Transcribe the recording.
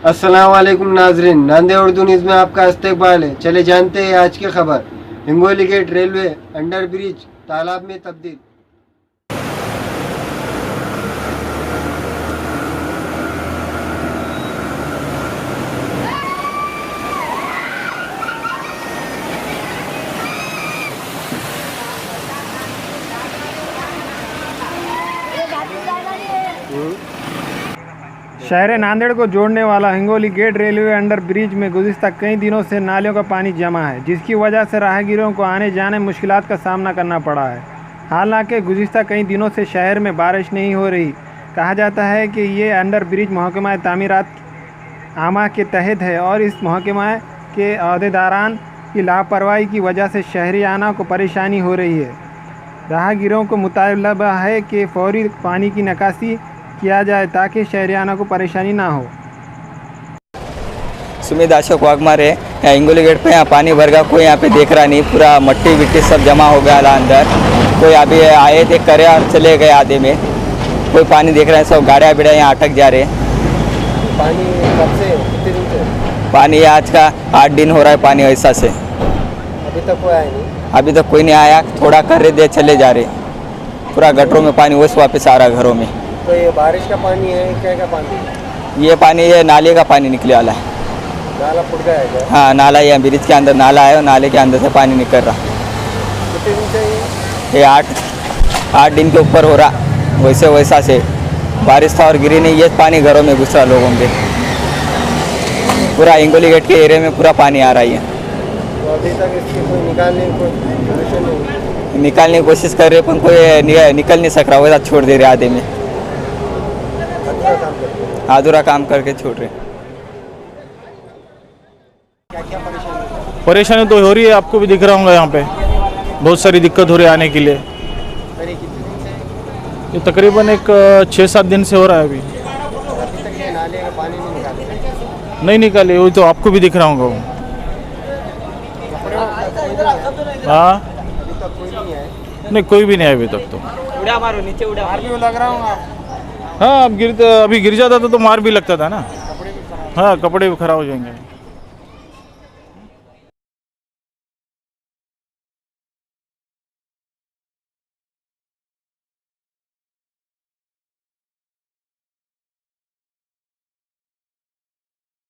अस्सलाम वालेकुम नाजरीन, नांदे उर्दू न्यूज़ में आपका इस्तकबाल है। चले जानते हैं आज की खबर। Hingoli gate railway under bridge तालाब में तब्दील। शहर नांदेड़ को जोड़ने वाला Hingoli gate railway under bridge में गुज़िश्ता कई दिनों से नालियों का पानी जमा है, जिसकी वजह से राहगीरों को आने जाने में मुश्किलात का सामना करना पड़ा है। हालांकि गुज़िश्ता कई दिनों से शहर में बारिश नहीं हो रही। कहा जाता है कि ये अंडर ब्रिज महकमा तामीरात आमा के तहत है और इस महकमा के अहदेदारान की लापरवाही की वजह से शहरियाना को परेशानी हो रही है। राहगीरों को मुतालबा है कि फौरी पानी की निकासी किया जाए ताकि शहरियाना को परेशानी ना हो। सुमित अशोक वाघमारे यहाँ हिंगोली गेट पे यहाँ पानी भर गया, कोई यहाँ पे देख रहा नहीं, पूरा मट्टी विट्टी सब जमा हो गया अंदर। कोई अभी आए थे करे और चले गए आधे में, कोई पानी देख रहे हैं, सब गाड़ियाँ बिड़िया यहाँ अटक जा रहे हैं। पानी कब से, कितने दिन से? पानी आज का 8 दिन हो रहा है पानी ऐसा से। अभी तक कोई आया नहीं? अभी तक कोई नहीं आया, थोड़ा कर रहे दे चले जा रहे, पूरा गटरों में पानी वैसे वापस आ रहा घरों में। तो ये बारिश का पानी है, क्या पानी? ये पानी ये नाले का पानी निकले वाला है। नाला फुट गया है क्या? हाँ, नाला यहाँ ब्रिज के अंदर नाला है और नाले के अंदर से पानी निकल रहा। कितने दिन से ये 8 दिन के ऊपर हो रहा, वैसा से बारिश था और गिरी नहीं, ये पानी घरों में घुस रहा लोगों के। पूरा हिंगोली गेट के एरिया में पूरा पानी आ रहा है। तो अभी तक इसकी कोई निकालने की कोई सोल्यूशन नहीं? निकालने की कोशिश कर रहे, पर कोई निकल नहीं सक रहा, वैसा छोड़ दे रहे आधे में, अधूरा काम करके छोड़ रहे। क्या परेशानी तो हो रही है, आपको भी दिख रहा होगा, यहाँ पे बहुत सारी दिक्कत हो रही है आने के लिए। कितने दिन से? ये तकरीबन एक 6-7 दिन से हो रहा है अभी। अभी तक ये नाले का पानी नहीं निकाले? नहीं निकाले, वही तो आपको भी दिख रहा होगा। हाँ, अभी तक कोई नहीं है? नहीं कोई भी नहीं है अभी तक तो। उड़ा मारो नीचे, उड़ा मार भी लग रहा हूँ। हाँ, अब अभी गिर जाता तो मार भी लगता था ना। हाँ, कपड़े भी खराब हो जाएंगे।